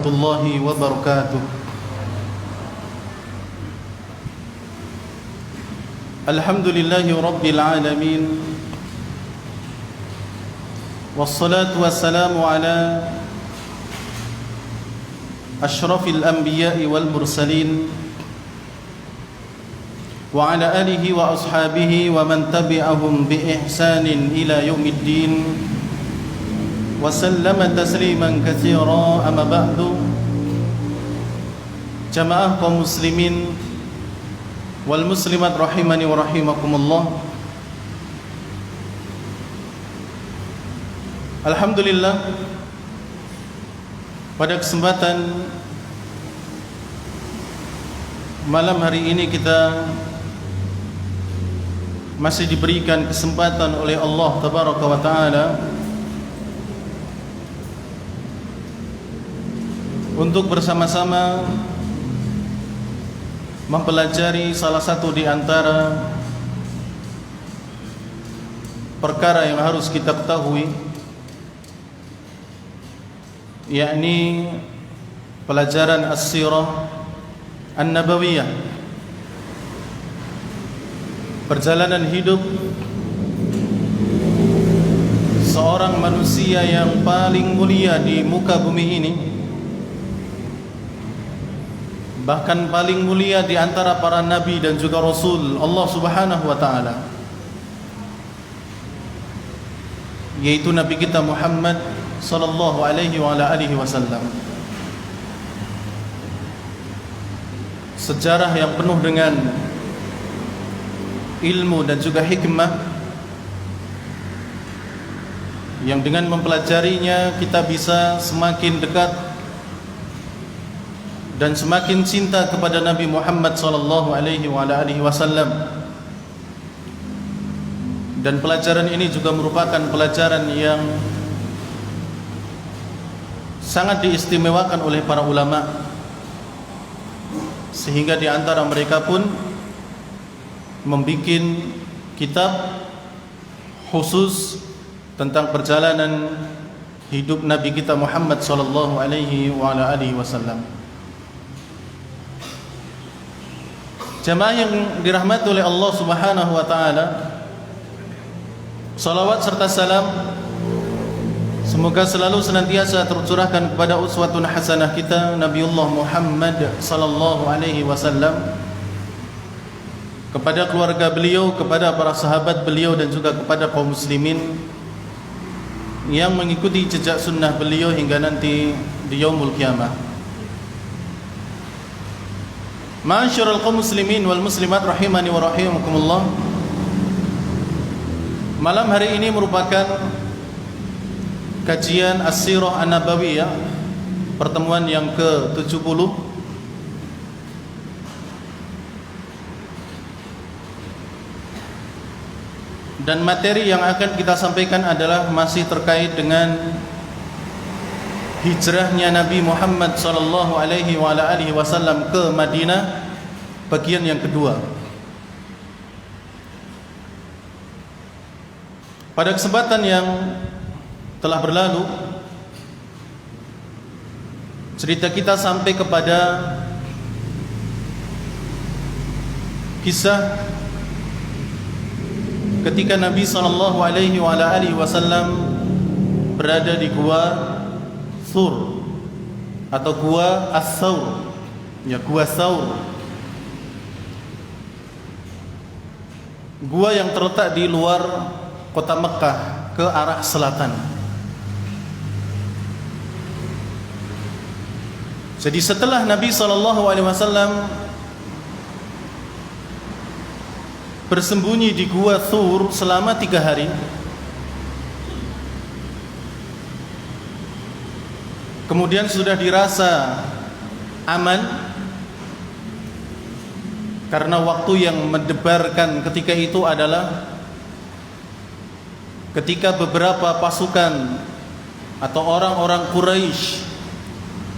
warahmatullahi wabarakatuh. Alhamdulillahi rabbil alamin. Wassalatu wassalamu ala asyrafil anbiya'i wal mursalin wa ala alihi wa ashabihi wa man tabi'ahum bi ihsanin ila yaumiddin wa sallama tasliman katsira. Amma ba'du. Jamaah kaum muslimin wal muslimat rahimani wa rahimakumullah. Alhamdulillah, pada kesempatan malam hari ini kita masih diberikan kesempatan oleh Allah Tabaraka wa Ta'ala untuk bersama-sama mempelajari salah satu di antara perkara yang harus kita ketahui, yakni pelajaran as-sirah an-nabawiyah, perjalanan hidup seorang manusia yang paling mulia di muka bumi ini, bahkan paling mulia di antara para nabi dan juga rasul Allah Subhanahu wa taala, yaitu nabi kita Muhammad sallallahu alaihi wa ala alihi wasallam. Sejarah yang penuh dengan ilmu dan juga hikmah, yang dengan mempelajarinya kita bisa semakin dekat dan semakin cinta kepada Nabi Muhammad sallallahu alaihi wa ala alihi wasallam. Dan pelajaran ini juga merupakan pelajaran yang sangat diistimewakan oleh para ulama, sehingga di antara mereka pun membuat kitab khusus tentang perjalanan hidup Nabi kita Muhammad sallallahu alaihi wa ala alihi wasallam. Jamaah yang dirahmati oleh Allah Subhanahu wa taala, salawat serta salam semoga selalu senantiasa tercurahkan kepada uswatun hasanah kita Nabiullah Muhammad sallallahu alaihi wasallam, kepada keluarga beliau, kepada para sahabat beliau, dan juga kepada kaum muslimin yang mengikuti jejak sunnah beliau hingga nanti di yaumul qiyamah. Ma'asyiral kaum muslimin wal muslimat rahimani wa rahimakumullah. Malam hari ini merupakan kajian as-sirah an-nabawiyah, pertemuan yang ke-70. Dan materi yang akan kita sampaikan adalah masih terkait dengan hijrahnya Nabi Muhammad sallallahu alaihi wa ala alihi wasallam ke Madinah, bagian yang kedua. Pada kesempatan yang telah berlalu, cerita kita sampai kepada kisah ketika Nabi sallallahu alaihi wa ala alihi wasallam berada di Gua Thur atau Gua As-Thawr, ya, Gua Thawr, gua yang terletak di luar kota Mekah ke arah selatan. Jadi setelah Nabi SAW bersembunyi di Gua Thur selama 3 hari, kemudian sudah dirasa aman karena waktu yang mendebarkan ketika itu adalah ketika beberapa pasukan atau orang-orang Quraisy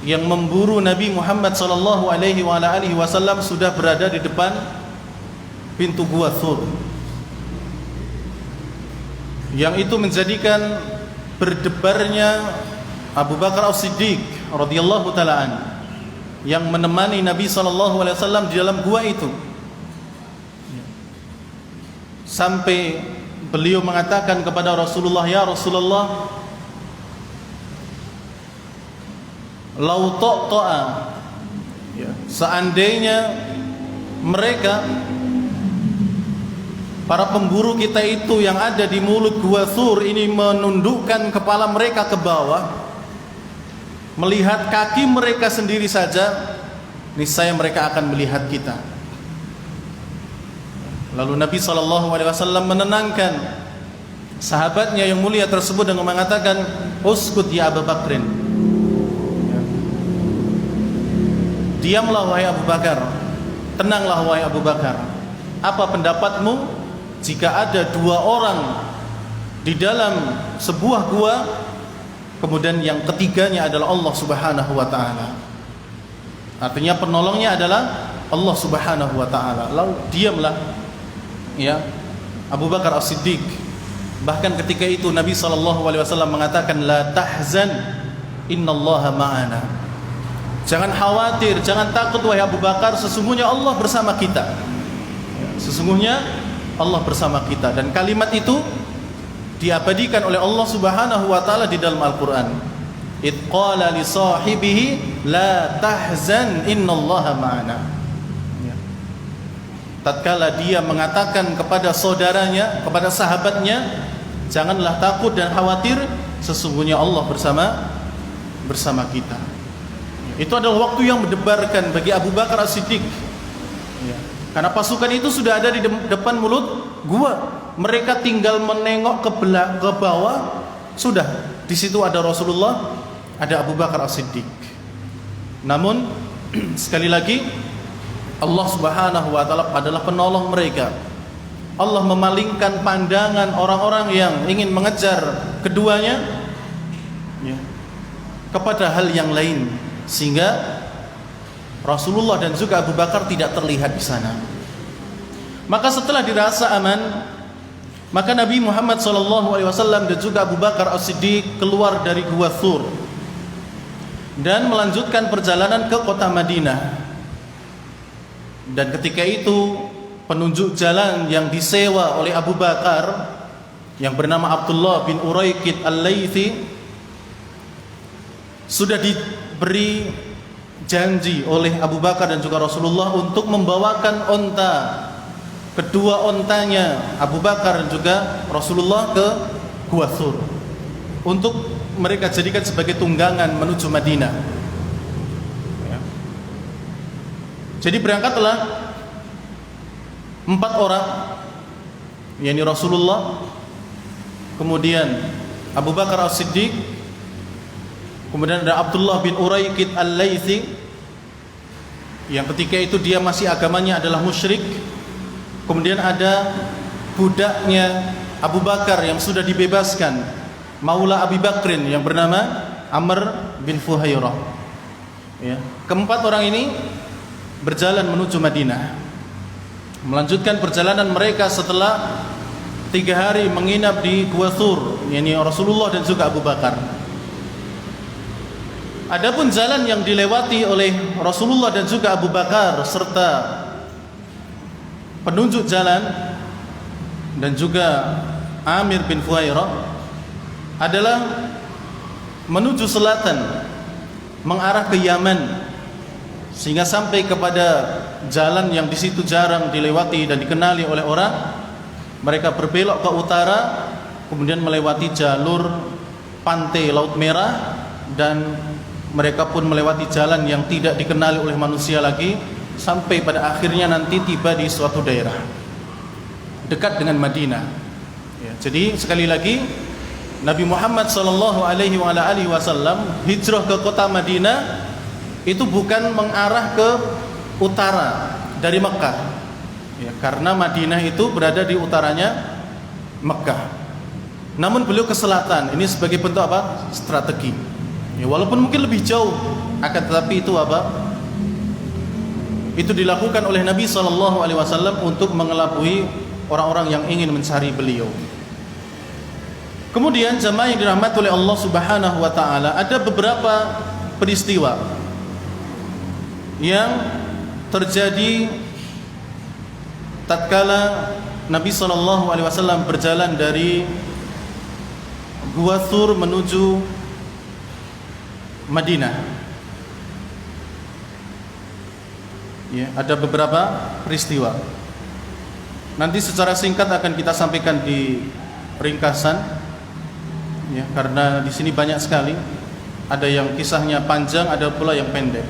yang memburu Nabi Muhammad sallallahu alaihi wasallam sudah berada di depan pintu Gua Thur, yang itu menjadikan berdebarnya Abu Bakar As-Siddiq radhiyallahu taala an yang menemani Nabi sallallahu alaihi wasallam di dalam gua itu, sampai beliau mengatakan kepada Rasulullah, "Ya Rasulullah, lau ta'ta'a," seandainya mereka, para pemburu kita itu yang ada di mulut gua Thur ini menundukkan kepala mereka ke bawah, melihat kaki mereka sendiri saja, niscaya mereka akan melihat kita. Lalu Nabi SAW menenangkan sahabatnya yang mulia tersebut dengan mengatakan, "Uskut ya Abu Bakrin." Diamlah wahai Abu Bakar, tenanglah wahai Abu Bakar. Apa pendapatmu jika ada dua orang di dalam sebuah gua, kemudian yang ketiganya adalah Allah Subhanahu wa taala? Artinya penolongnya adalah Allah Subhanahu wa taala. Lalu diamlah ya Abu Bakar As-Siddiq. Bahkan ketika itu Nabi SAW mengatakan, "La tahzan, innallaha ma'ana." Jangan khawatir, jangan takut wahai Abu Bakar, sesungguhnya Allah bersama kita. Sesungguhnya Allah bersama kita. Dan kalimat itu diabadikan oleh Allah Subhanahu wa taala di dalam Al-Qur'an. Id qala li sahibihi la tahzan innallaha ma'ana. Tatkala dia mengatakan kepada saudaranya, kepada sahabatnya, janganlah takut dan khawatir, sesungguhnya Allah bersama kita. Itu adalah waktu yang mendebarkan bagi Abu Bakar As-Siddiq. Karena pasukan itu sudah ada di depan mulut gua. Mereka tinggal menengok ke bawah, sudah di situ ada Rasulullah, ada Abu Bakar As-Siddiq. Namun sekali lagi Allah Subhanahu wa taala adalah penolong mereka. Allah memalingkan pandangan orang-orang yang ingin mengejar keduanya kepada hal yang lain, sehingga Rasulullah dan juga Abu Bakar tidak terlihat di sana. Maka setelah dirasa aman, maka Nabi Muhammad SAW dan juga Abu Bakar As-Siddiq keluar dari Gua Thur dan melanjutkan perjalanan ke kota Madinah. Dan ketika itu penunjuk jalan yang disewa oleh Abu Bakar yang bernama Abdullah bin Uraiqid Al-Laythi sudah diberi janji oleh Abu Bakar dan juga Rasulullah untuk membawakan onta, kedua ontanya Abu Bakar dan juga Rasulullah ke Gua Thur untuk mereka jadikan sebagai tunggangan menuju Madinah. Jadi berangkatlah 4 orang, yakni Rasulullah, kemudian Abu Bakar As-Siddiq, kemudian ada Abdullah bin Uraiqid Al-Laythi yang ketika itu dia masih agamanya adalah musyrik. Kemudian ada budaknya Abu Bakar yang sudah dibebaskan, Maula Abi Bakrin, yang bernama Amr bin Fuhairah. Keempat orang ini berjalan menuju Madinah, melanjutkan perjalanan mereka setelah 3 hari menginap di Gua Thur, yakni Rasulullah dan juga Abu Bakar. Adapun jalan yang dilewati oleh Rasulullah dan juga Abu Bakar serta penunjuk jalan dan juga Amir bin Fuhairah adalah menuju selatan, mengarah ke Yaman, sehingga sampai kepada jalan yang di situ jarang dilewati dan dikenali oleh orang. Mereka berbelok ke utara, kemudian melewati jalur pantai Laut Merah, dan mereka pun melewati jalan yang tidak dikenali oleh manusia lagi, sampai pada akhirnya nanti tiba di suatu daerah dekat dengan Madinah. Jadi sekali lagi Nabi Muhammad SAW hijrah ke kota Madinah itu bukan mengarah ke utara dari Mekah, karena Madinah itu berada di utaranya Mekah. Namun beliau ke selatan, ini sebagai bentuk apa? Strategi. Walaupun mungkin lebih jauh, akan tetapi itu apa? Itu dilakukan oleh Nabi SAW untuk mengelabui orang-orang yang ingin mencari beliau. Kemudian jamaah yang dirahmati oleh Allah Subhanahu wa taala, ada beberapa peristiwa yang terjadi tatkala Nabi SAW berjalan dari Gua Thur menuju Madinah. Ya, ada beberapa peristiwa. Nanti secara singkat akan kita sampaikan di ringkasan, ya, karena di sini banyak sekali. Ada yang kisahnya panjang, ada pula yang pendek.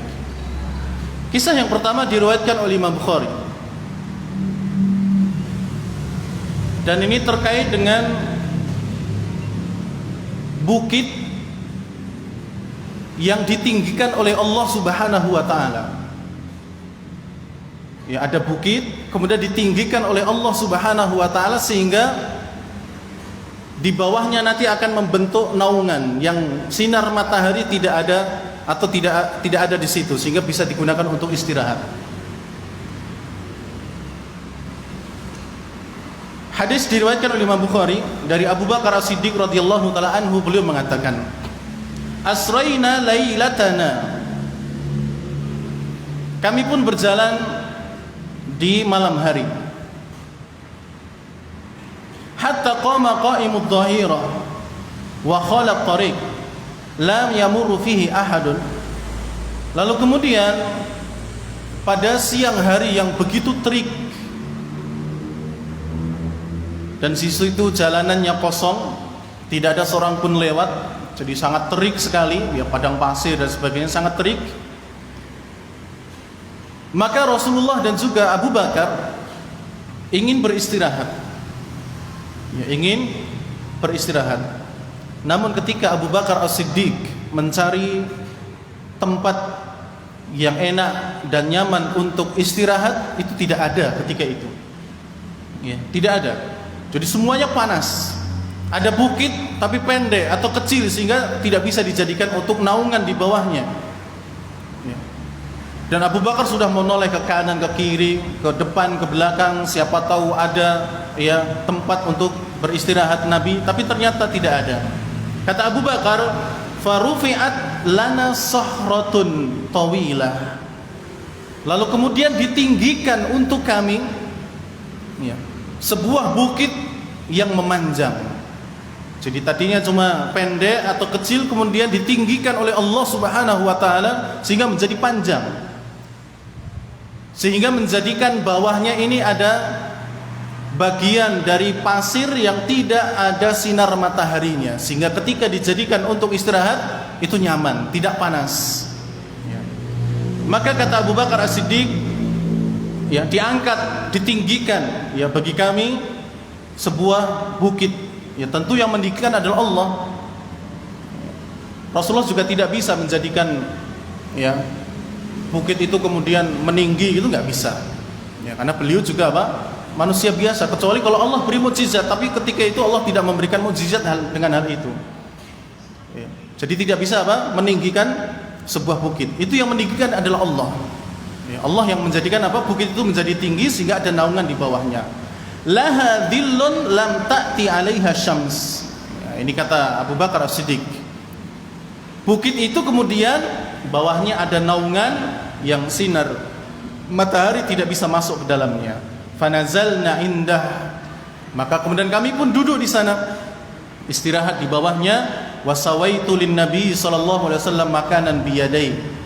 Kisah yang pertama diriwayatkan oleh Imam Bukhari, dan ini terkait dengan bukit yang ditinggikan oleh Allah Subhanahu wa taala. Ya, ada bukit kemudian ditinggikan oleh Allah Subhanahu wa taala sehingga di bawahnya nanti akan membentuk naungan yang sinar matahari tidak ada atau tidak ada di situ, sehingga bisa digunakan untuk istirahat. Hadis diriwayatkan oleh Imam Bukhari dari Abu Bakar As-Siddiq radhiyallahu taala anhu, beliau mengatakan, "Asrayna lailatana." Kami pun berjalan di malam hari. Hatta qama qa'imud dhahira wa khala at-tariq lam yamurru fihi ahadun. Lalu kemudian pada siang hari yang begitu terik dan situ itu jalanannya kosong, tidak ada seorang pun lewat, jadi sangat terik sekali, ya, padang pasir dan sebagainya, sangat terik. Maka Rasulullah dan juga Abu Bakar ingin beristirahat, ya, ingin beristirahat. Namun ketika Abu Bakar As-Siddiq mencari tempat yang enak dan nyaman untuk istirahat, itu tidak ada ketika itu, ya, tidak ada. Jadi semuanya panas. Ada bukit tapi pendek atau kecil sehingga tidak bisa dijadikan untuk naungan di bawahnya. Ya. Dan Abu Bakar sudah menoleh ke kanan, ke kiri, ke depan, ke belakang, siapa tahu ada, ya, tempat untuk beristirahat Nabi, tapi ternyata tidak ada. Kata Abu Bakar, "Farufi'at lana sahratun tawilah." Lalu kemudian ditinggikan untuk kami, ya, sebuah bukit yang memanjang. Jadi tadinya cuma pendek atau kecil, kemudian ditinggikan oleh Allah Subhanahu wa taala sehingga menjadi panjang, sehingga menjadikan bawahnya ini ada bagian dari pasir yang tidak ada sinar mataharinya, sehingga ketika dijadikan untuk istirahat itu nyaman, tidak panas, ya. Maka kata Abu Bakar As-Siddiq, ya, diangkat, ditinggikan, ya, bagi kami sebuah bukit. Ya, tentu yang meninggikan adalah Allah. Rasulullah juga tidak bisa menjadikan, ya, bukit itu kemudian meninggi, itu nggak bisa, ya, karena beliau juga apa? Manusia biasa, kecuali kalau Allah beri mukjizat, tapi ketika itu Allah tidak memberikan mukjizat dengan hal itu, ya. Jadi tidak bisa apa? Meninggikan sebuah bukit. Itu yang meninggikan adalah Allah, ya, Allah yang menjadikan apa? Bukit itu menjadi tinggi sehingga ada naungan di bawahnya. Laha dhillun lam ta'ti 'alaiha syams. Ya, ini kata Abu Bakar As-Siddiq. Bukit itu kemudian bawahnya ada naungan yang sinar matahari tidak bisa masuk ke dalamnya. Fanazalna indah. Maka kemudian kami pun duduk di sana, istirahat di bawahnya. Wasawaitu lin Nabi sallallahu alaihi wasallam makanan biyadai.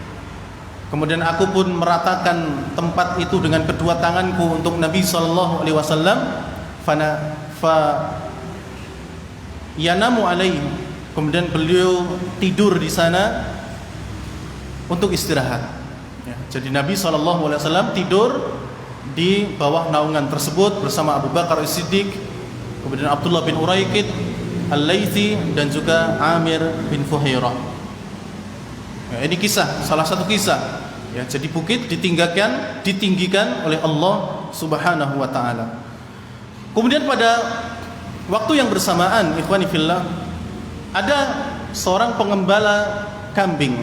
Kemudian aku pun meratakan tempat itu dengan kedua tanganku untuk Nabi sallallahu alaihi wasallam. Yanamu alaihi. Kemudian beliau tidur di sana untuk istirahat. Ya, jadi Nabi sallallahu alaihi wasallam tidur di bawah naungan tersebut bersama Abu Bakar As-Siddiq, kemudian Abdullah bin Uraiqid Al-Laythi dan juga Amir bin Fuhairah. Ya, ini kisah, salah satu kisah. Ya, jadi bukit ditinggikan oleh Allah Subhanahu wa taala. Kemudian pada waktu yang bersamaan, ikhwani fillah, ada seorang pengembala kambing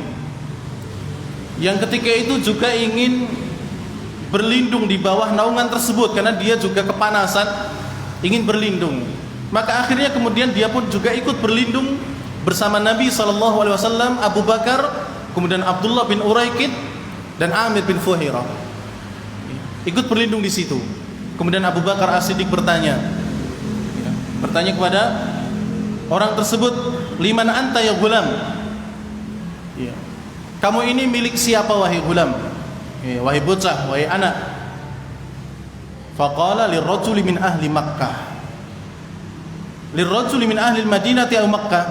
yang ketika itu juga ingin berlindung di bawah naungan tersebut karena dia juga kepanasan, ingin berlindung. Maka akhirnya kemudian dia pun juga ikut berlindung bersama Nabi sallallahu alaihi wasallam, Abu Bakar kemudian Abdullah bin Uraikid dan Amir bin Fuhairah ikut berlindung di situ. Kemudian Abu Bakar As-Siddiq bertanya kepada orang tersebut, liman anta ya gulam? Kamu ini milik siapa wahai gulam? Wahai bocah, wahai anak. Faqala lirrajuli min ahli Makkah. Lirrajuli min ahli Madinati aw Makkah.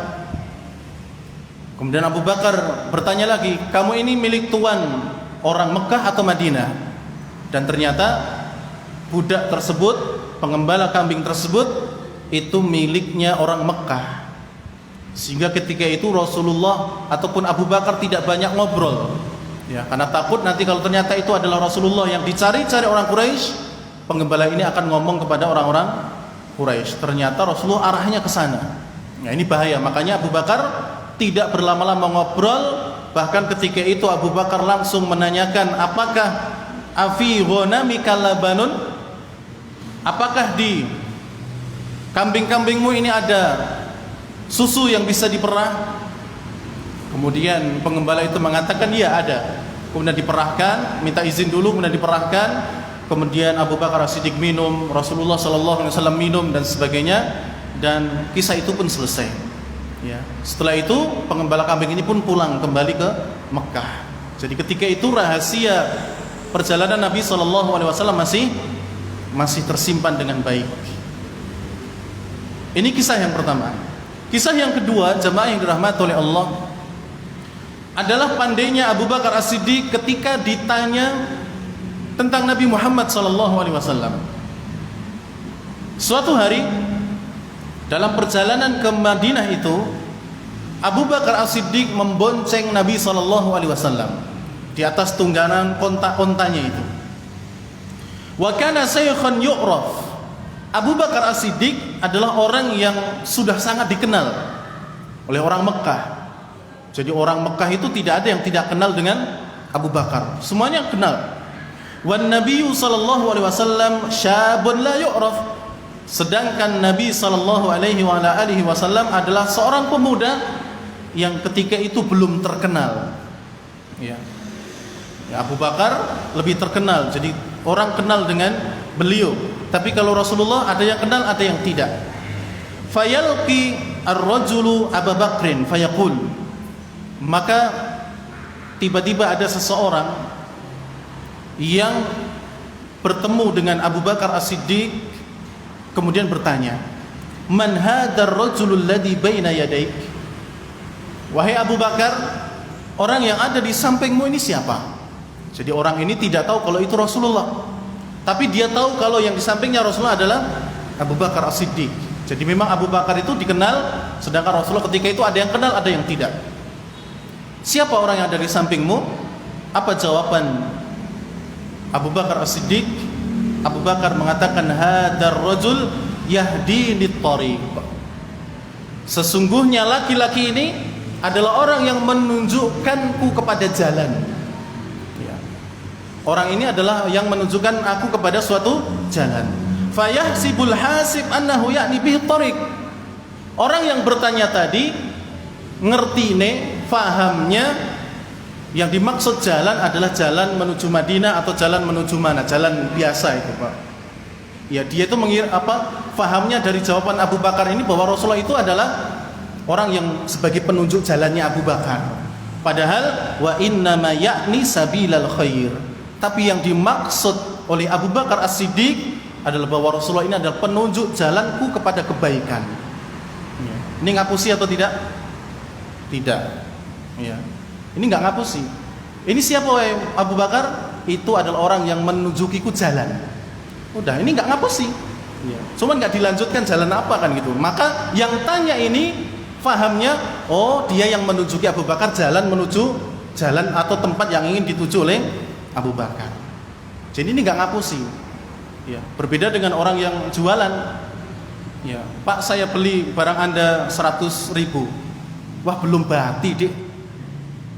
Kemudian Abu Bakar bertanya lagi, kamu ini milik tuan orang Mekah atau Madinah? Dan ternyata budak tersebut, pengembala kambing tersebut itu miliknya orang Mekah. Sehingga ketika itu Rasulullah ataupun Abu Bakar tidak banyak ngobrol, karena takut nanti kalau ternyata itu adalah Rasulullah yang dicari-cari orang Quraisy, penggembala ini akan ngomong kepada orang-orang Quraisy. Ternyata Rasulullah arahnya ke sana. Ini bahaya. Makanya Abu Bakar tidak berlama-lama ngobrol. Bahkan ketika itu Abu Bakar langsung menanyakan, apakah afi ghanamika labanun? Apakah di kambing-kambingmu ini ada susu yang bisa diperah? Kemudian pengembala itu mengatakan iya ada. Kemudian diperahkan, minta izin dulu, kemudian diperahkan. Kemudian Abu Bakar As-Siddiq minum, Rasulullah SAW minum dan sebagainya, dan kisah itu pun selesai. Setelah itu pengembala kambing ini pun pulang kembali ke Mekah. Jadi ketika itu rahasia perjalanan Nabi SAW masih tersimpan dengan baik. Ini kisah yang pertama. Kisah yang kedua, jamaah yang dirahmati oleh Allah, adalah pandainya Abu Bakar As-Siddiq ketika ditanya tentang Nabi Muhammad SAW. Suatu hari dalam perjalanan ke Madinah itu, Abu Bakar As-Siddiq membonceng Nabi SAW di atas tunggangan onta-ontanya itu. Wa kana shaykhan yu'raf. Abu Bakar As-Siddiq adalah orang yang sudah sangat dikenal oleh orang Mekah. Jadi orang Mekah itu tidak ada yang tidak kenal dengan Abu Bakar. Semuanya kenal. Wan Nabiyyu sallallahu alaihi wasallam syabun la yu'raf. Sedangkan Nabi sallallahu alaihi wasallam adalah seorang pemuda yang ketika itu belum terkenal. Abu Bakar lebih terkenal. Jadi orang kenal dengan beliau. Tapi kalau Rasulullah ada yang kenal, ada yang tidak. Fayalqi ar-rajulu Abu Bakrin fayaqul. Maka tiba-tiba ada seseorang yang bertemu dengan Abu Bakar As-Siddiq, kemudian bertanya, "Man hadzal rajulul ladzi baina yadaik?" Wahai Abu Bakar, orang yang ada di sampingmu ini siapa? Jadi orang ini tidak tahu kalau itu Rasulullah, tapi dia tahu kalau yang di sampingnya Rasulullah adalah Abu Bakar As-Siddiq. Jadi memang Abu Bakar itu dikenal, sedangkan Rasulullah ketika itu ada yang kenal, ada yang tidak. Siapa orang yang ada di sampingmu? Apa jawaban Abu Bakar As-Siddiq? Abu Bakar mengatakan, hadzal rajul yahdini thariq. Sesungguhnya laki-laki ini adalah orang yang menunjukkanku kepada jalan. Orang ini adalah yang menunjukkan aku kepada suatu jalan. Fayahsibul hasib annahu ya'ni bihi thariq. Orang yang bertanya tadi ngertine, fahamnya yang dimaksud jalan adalah jalan menuju Madinah atau jalan menuju mana? Jalan biasa itu, Pak. Ya, dia itu fahamnya dari jawaban Abu Bakar ini bahwa Rasulullah itu adalah orang yang sebagai penunjuk jalannya Abu Bakar. Padahal wa innama ya'ni sabilal khair. Tapi yang dimaksud oleh Abu Bakar As-Siddiq adalah bahwa Rasulullah ini adalah penunjuk jalanku kepada kebaikan. Ini ngapusi atau tidak? Tidak. Ya. Ini enggak ngapusi. Ini siapa Abu Bakar? Itu adalah orang yang menunjukiku jalan. Udah, ini enggak ngapusi. Ya. Cuman enggak dilanjutkan jalan apa kan gitu. Maka yang tanya ini fahamnya, oh dia yang menunjuki Abu Bakar jalan menuju jalan atau tempat yang ingin dituju oleh Abu Bakar. Jadi ini enggak ngapusi. Ya, berbeda dengan orang yang jualan. Ya, Pak, saya beli barang Anda 100.000. Wah, belum bati, Dik.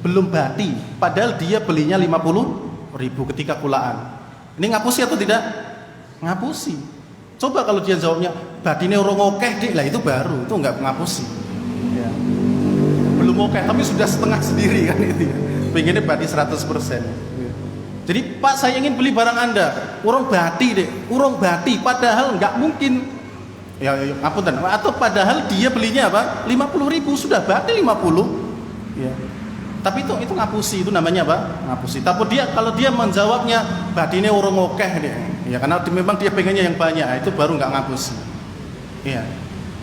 Belum bati. Padahal dia belinya 50.000 ketika kulaan. Ini ngapusi atau tidak? Ngapusi. Coba kalau dia jawabnya, batine urung akeh, Dik. Lah itu baru, itu enggak ngapusi. Ya. Belum akeh, tapi sudah setengah sendiri kan itu. pengennya bati 100%. Jadi Pak, saya ingin beli barang Anda, urung bati deh, urung bati, padahal nggak mungkin. Ya, apunten. Atau padahal dia belinya apa? 50.000, sudah bati 50. Ya. Tapi itu ngapusi, itu namanya apa? Ngapusi. Tapi kalau dia menjawabnya batine urung okeh deh. Ya, karena memang dia pengennya yang banyak, itu baru nggak ngapusi. Ya.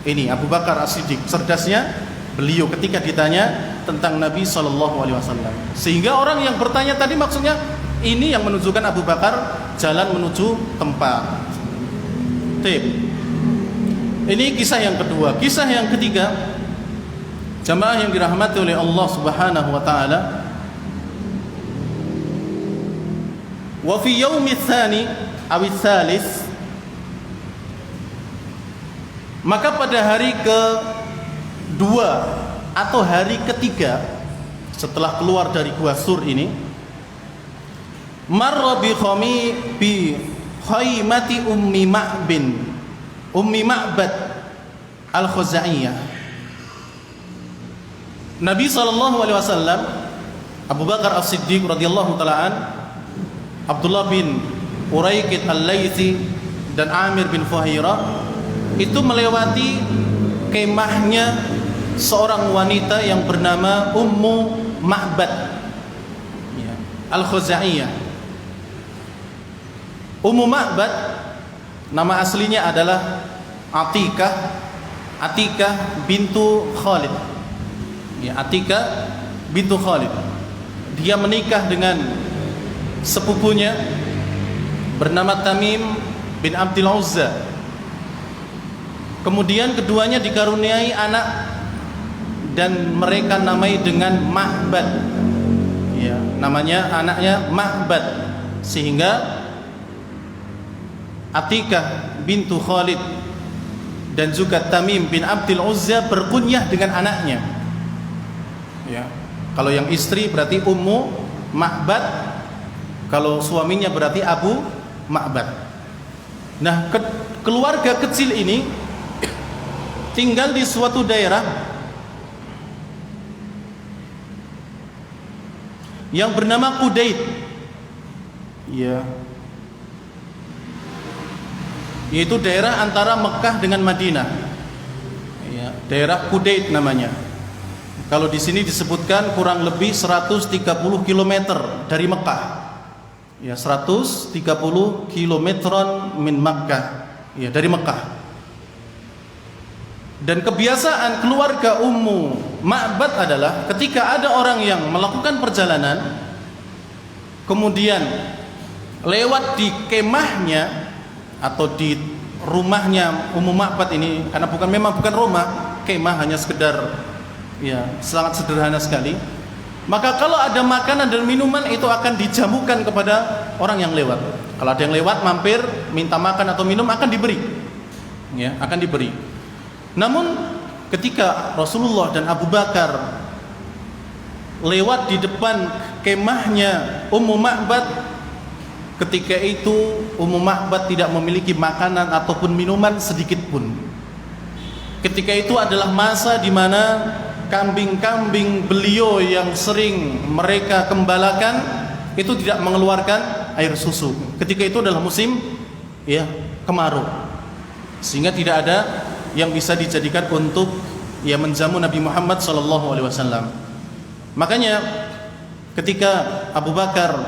Ini Abu Bakar As-Siddiq, cerdasnya beliau ketika ditanya tentang Nabi SAW. Sehingga orang yang bertanya tadi maksudnya ini yang menunjukkan Abu Bakar jalan menuju tempat. Tip. Ini kisah yang kedua. Kisah yang ketiga, jamaah yang dirahmati oleh Allah Subhanahu wa taala. Wa fi yaumi tsani aw tsalits, maka pada hari kedua atau hari ketiga setelah keluar dari Gua Sur ini, marra bi khaymati Ummi Ma'bad Al-Khuzaiyah. Nabi SAW, Abu Bakar As-Siddiq radhiyallahu ta'ala, Abdullah bin Uraikid Al-Laythi dan Amir bin Fuhairah itu melewati kemahnya seorang wanita yang bernama Ummu Ma'bad Al-Khuzaiyah. Ummu Ma'bad nama aslinya adalah Atikah bintu Khalid. Ya, Atikah bintu Khalid. Dia menikah dengan sepupunya bernama Tamim bin Abdul Uzza. Kemudian keduanya dikaruniai anak dan mereka namai dengan Ma'bad. Ya, namanya anaknya Ma'bad, sehingga Atikah bintu Khalid dan juga Tamim bin Abdul Uzza berkunyah dengan anaknya. Ya. Kalau yang istri berarti Ummu Ma'bad, kalau suaminya berarti Abu Ma'bad. Nah, keluarga kecil ini tinggal di suatu daerah yang bernama Qudayd. Ya. Yaitu daerah antara Mekah dengan Madinah. Ya, daerah Qudayd namanya. Kalau di sini disebutkan kurang lebih 130 km dari Mekah. Ya, 130 kilometron min Makkah. Ya, dari Mekah. Dan kebiasaan keluarga Ummu Ma'bad adalah ketika ada orang yang melakukan perjalanan kemudian lewat di kemahnya atau di rumahnya Ummu Ma'bad ini, karena memang bukan rumah, kemah, hanya sekedar ya sangat sederhana sekali. Maka kalau ada makanan dan minuman itu akan dijamukan kepada orang yang lewat. Kalau ada yang lewat mampir minta makan atau minum akan diberi. Ya, akan diberi. Namun ketika Rasulullah dan Abu Bakar lewat di depan kemahnya Ummu Ma'bad, ketika itu Ummu Ma'bad tidak memiliki makanan ataupun minuman sedikit pun. Ketika itu adalah masa di mana kambing-kambing beliau yang sering mereka gembalakan itu tidak mengeluarkan air susu. Ketika itu adalah musim ya kemarau, sehingga tidak ada yang bisa dijadikan untuk ya menjamu Nabi Muhammad SAW. Makanya ketika Abu Bakar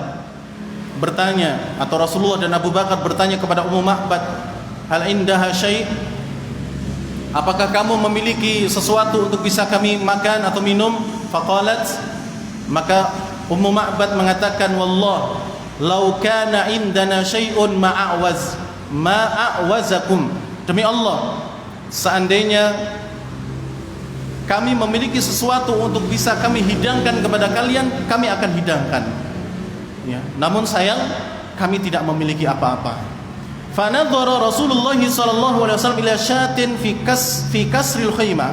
bertanya, atau Rasulullah dan Abu Bakar bertanya kepada Ummu Ma'bad, hal indaha syai', apakah kamu memiliki sesuatu untuk bisa kami makan atau minum? Faqalat, maka Ummu Ma'bad mengatakan, wallah law kana indana syai'un ma'awazakum, demi Allah seandainya kami memiliki sesuatu untuk bisa kami hidangkan kepada kalian, kami akan hidangkan. Ya, namun sayang kami tidak memiliki apa-apa. Fa nadhara Rasulullah sallallahu alaihi wasallam ila syatin fi kasril khaymah.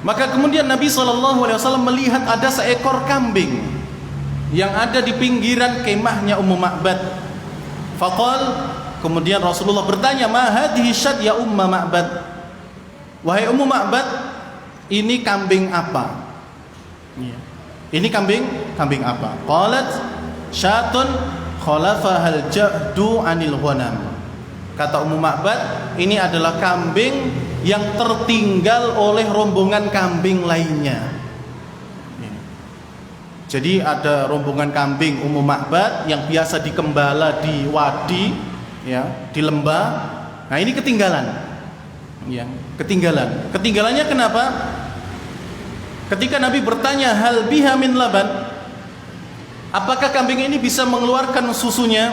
Maka kemudian Nabi sallallahu alaihi wasallam melihat ada seekor kambing yang ada di pinggiran kemahnya Ummu Ma'bad. Faqal, kemudian Rasulullah bertanya, "Ma hadhihi syat ya Ummu Ma'bad?" Wahai Ummu Ma'bad, ini kambing apa? Ya. Ini kambing apa? Qalat syatun khalafahal ja'du 'anil ghanam. Kata Ummu Ma'bad, ini adalah kambing yang tertinggal oleh rombongan kambing lainnya. Jadi ada rombongan kambing Ummu Ma'bad yang biasa dikembala di wadi, ya, di lembah. Nah, ini ketinggalan. Ya, ketinggalan. Ketinggalannya kenapa? Ketika Nabi bertanya, hal biha min laban, apakah kambing ini bisa mengeluarkan susunya?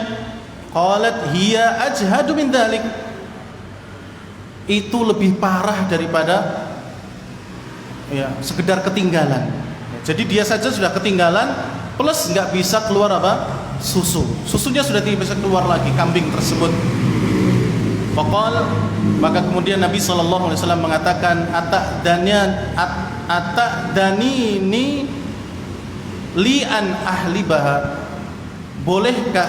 Qalat hiya ajhadu min dhalik. Itu lebih parah daripada ya sekedar ketinggalan. Jadi dia saja sudah ketinggalan plus nggak bisa keluar apa? Susu. Susunya sudah tidak bisa keluar lagi kambing tersebut. Faqal, maka kemudian Nabi sallallahu alaihi wasallam mengatakan ata'danini li an ahlibaha. Bolehkah,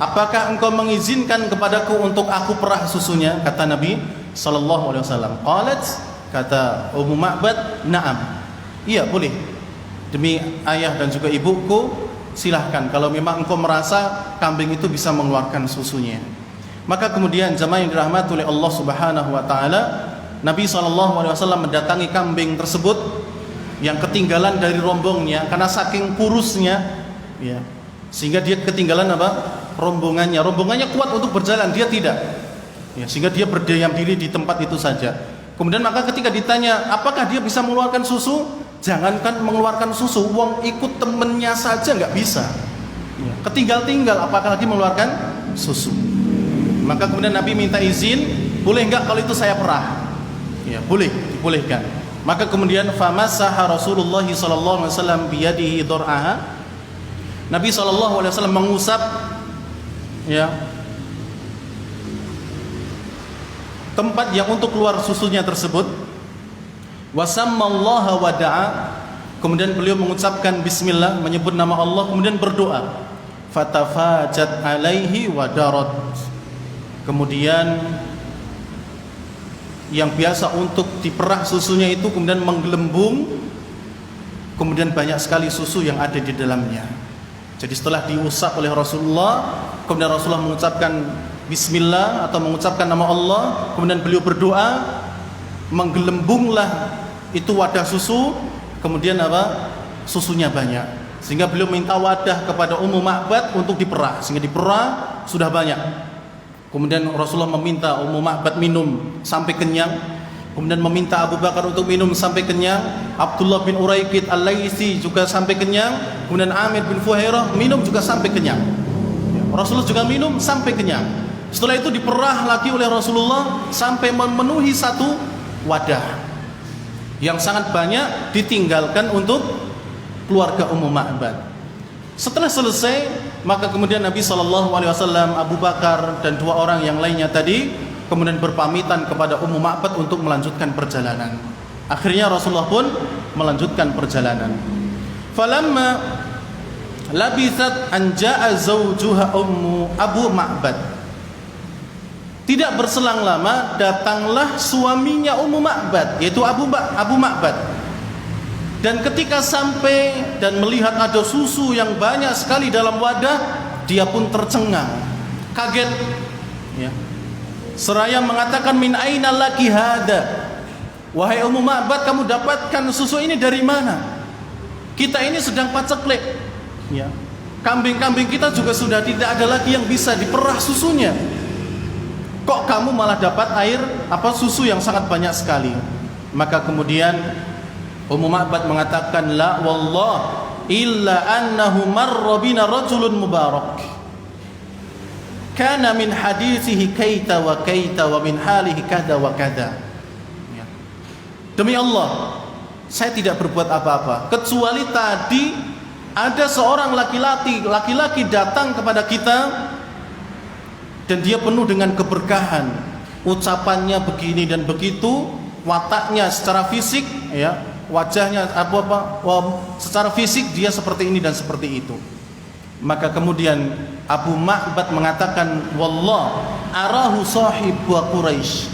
apakah engkau mengizinkan kepadaku untuk aku perah susunya? Kata Nabi sallallahu alaihi wasallam. Qalat, kata Ummu Ma'bad, na'am. Iya, boleh. Demi ayah dan juga ibuku, silahkan kalau memang engkau merasa kambing itu bisa mengeluarkan susunya. Maka kemudian jemaah yang dirahmati oleh Allah Subhanahu wa taala, Nabi sallallahu alaihi wasallam mendatangi kambing tersebut yang ketinggalan dari rombongnya karena saking kurusnya, ya. Sehingga dia ketinggalan apa? Rombongannya kuat untuk berjalan, dia tidak. Ya, sehingga dia berdiam diri di tempat itu saja. Kemudian maka ketika ditanya, apakah dia bisa mengeluarkan susu? Jangankan mengeluarkan susu, wong ikut temennya saja nggak bisa. Ya, ketinggal-tinggal, apalagi mengeluarkan susu. Maka kemudian Nabi minta izin, boleh nggak kalau itu saya perah? Ya, boleh, dibolehkan. Maka kemudian famasaha Rasulullah sallallahu alaihi wasallam biyadihi dur'aha. Nabi sallallahu alaihi wasallam mengusap, ya, tempat yang untuk keluar susunya tersebut. Wasammallaha wa da'a. Kemudian beliau mengucapkan bismillah, menyebut nama Allah, kemudian berdoa. Fatafajat alaihi wa darat. Kemudian yang biasa untuk diperah susunya itu kemudian menggelembung, kemudian banyak sekali susu yang ada di dalamnya. Jadi setelah diusap oleh Rasulullah, kemudian Rasulullah mengucapkan bismillah atau mengucapkan nama Allah, kemudian beliau berdoa, menggelembunglah itu wadah susu, kemudian apa? Susunya banyak. Sehingga beliau minta wadah kepada Ummu Ma'bad untuk diperah, sehingga diperah sudah banyak. Kemudian Rasulullah meminta Ummu Ma'bad minum sampai kenyang. Kemudian meminta Abu Bakar untuk minum sampai kenyang. Abdullah bin Uraikid Al-Laitsi juga sampai kenyang. Kemudian Amir bin Fuhairah minum juga sampai kenyang. Rasulullah juga minum sampai kenyang. Setelah itu diperah lagi oleh Rasulullah sampai memenuhi satu wadah yang sangat banyak ditinggalkan untuk keluarga Ummu Ma'bad. Setelah selesai, maka kemudian Nabi SAW, Abu Bakar dan dua orang yang lainnya tadi kemudian berpamitan kepada Ummu Ma'bad untuk melanjutkan perjalanan. Akhirnya Rasulullah pun melanjutkan perjalanan. Falamma labithat an ja'a zawjuha Abu Ma'bad. Tidak berselang lama datanglah suaminya Ummu Ma'bad, yaitu Abu Ma'bad. Dan ketika sampai dan melihat ada susu yang banyak sekali dalam wadah, dia pun tercengang, kaget, ya. Seraya mengatakan, min aina laki hada? Wahai Ummu Ma'bad, kamu dapatkan susu ini dari mana? Kita ini sedang paceklik, ya. Kambing-kambing kita juga sudah tidak ada lagi yang bisa diperah susunya. Kok kamu malah dapat susu yang sangat banyak sekali? Maka kemudian Ummu Ma'bad mengatakan, la wallah illa annahu marra bina rajulun mubarak kana min hadithihi kaita wa kaita wa min halihi kada wa kada. Ya. Demi Allah, saya tidak berbuat apa-apa kecuali tadi ada seorang laki-laki datang kepada kita dan dia penuh dengan keberkahan, ucapannya begini dan begitu, wataknya secara fisik, ya, wajahnya secara fisik dia seperti ini dan seperti itu. Maka kemudian Abu Ma'bad mengatakan, wallah arahu sahibu Quraisy.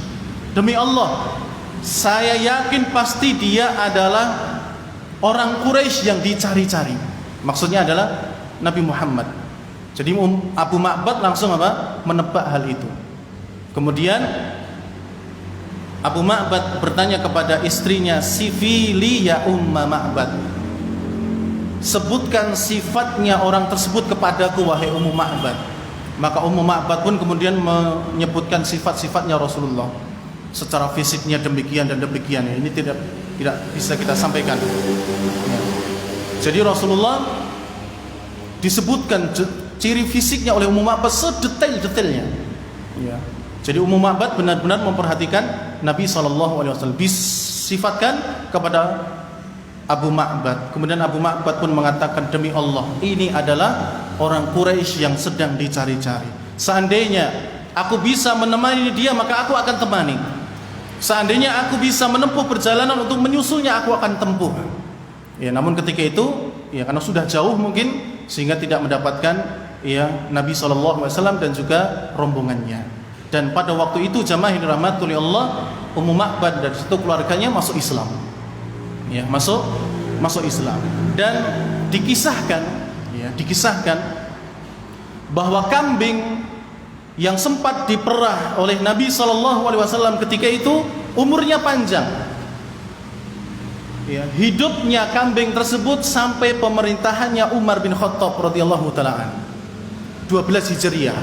Demi Allah, saya yakin pasti dia adalah orang Quraisy yang dicari-cari. Maksudnya adalah Nabi Muhammad. Jadi Abu Ma'bad langsung menebak hal itu. Kemudian Abu Ma'bad bertanya kepada istrinya, "Sifili ya Umma Ma'bad." Sebutkan sifatnya orang tersebut kepadaku wahai Ummu Ma'bad. Maka Ummu Ma'bad pun kemudian menyebutkan sifat-sifatnya Rasulullah. Secara fisiknya demikian dan demikian. Ini tidak bisa kita sampaikan. Jadi Rasulullah disebutkan ciri fisiknya oleh Ummu Ma'bad sedetail-detailnya. Ya. Jadi Ummu Ma'bad benar-benar memperhatikan Nabi SAW, disifatkan kepada Abu Ma'bad. Kemudian Abu Ma'bad pun mengatakan, demi Allah, ini adalah orang Quraisy yang sedang dicari-cari. Seandainya aku bisa menemani dia, maka aku akan temani. Seandainya aku bisa menempuh perjalanan untuk menyusulnya, aku akan tempuh. Ya, namun ketika itu, ya karena sudah jauh mungkin, sehingga tidak mendapatkan ya Nabi SAW dan juga rombongannya. Dan pada waktu itu jamaah yang dirahmati oleh Allah, Ummu Ma'bad dan satu keluarganya masuk Islam. Ya, masuk Islam. Dan dikisahkan bahwa kambing yang sempat diperah oleh Nabi SAW ketika itu umurnya panjang. Ya, hidupnya kambing tersebut sampai pemerintahannya Umar bin Khattab radhiyallahu taala 12 Hijriah.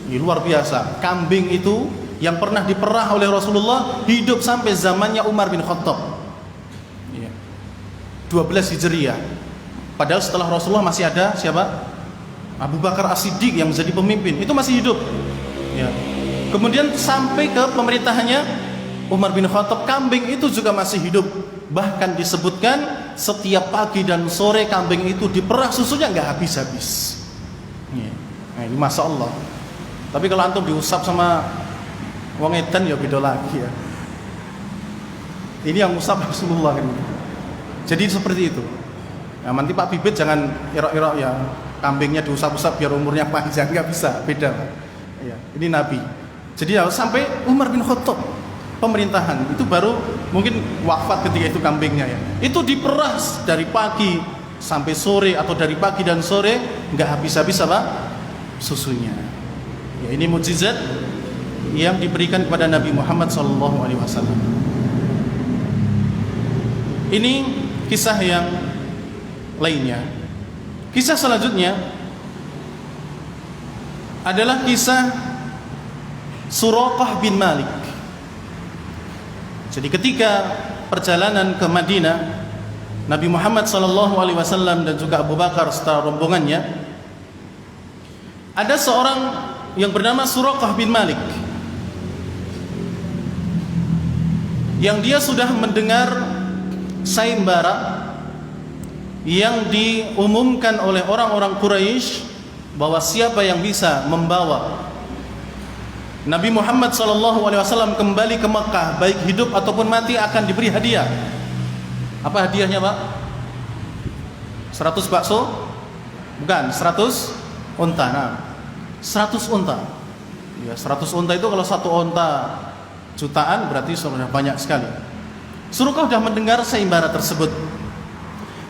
Ini luar biasa. Kambing itu yang pernah diperah oleh Rasulullah hidup sampai zamannya Umar bin Khattab. 12 Hijriah. Padahal setelah Rasulullah masih ada siapa? Abu Bakar As-Siddiq yang menjadi pemimpin. Itu masih hidup. Ya. Kemudian sampai ke pemerintahannya Umar bin Khattab, kambing itu juga masih hidup. Bahkan disebutkan setiap pagi dan sore kambing itu diperah, susunya nggak habis-habis. Ya. Nah, ini Masya Allah. Tapi kalau antum diusap sama wong edan ya beda lagi ya. Ini yang usap Rasulullah kan. Jadi seperti itu. Nah, nanti Pak Bibit jangan irok-irok ya kambingnya diusap-usap biar umurnya panjang, nggak bisa, beda. Ya, ini Nabi. Jadi ya, sampai Umar bin Khattab pemerintahan itu baru mungkin wafat ketika itu kambingnya ya. Itu diperas dari pagi sampai sore atau dari pagi dan sore nggak habis-habis susunya. Ya, ini mukjizat yang diberikan kepada Nabi Muhammad SAW. Ini kisah yang lainnya. Kisah selanjutnya adalah kisah Suraqah bin Malik. Jadi ketika perjalanan ke Madinah, Nabi Muhammad SAW dan juga Abu Bakar serta rombongannya, ada seorang yang bernama Suraqah bin Malik yang dia sudah mendengar sayembara yang diumumkan oleh orang-orang Quraisy bahwa siapa yang bisa membawa Nabi Muhammad SAW kembali ke Mekah, baik hidup ataupun mati, akan diberi hadiah. Apa hadiahnya, Pak? 100 bakso? Bukan, 100 unta. Nah, 100 unta. Ya, 100 unta itu kalau satu unta jutaan berarti sudah banyak sekali. Suraqah sudah mendengar sayembara tersebut.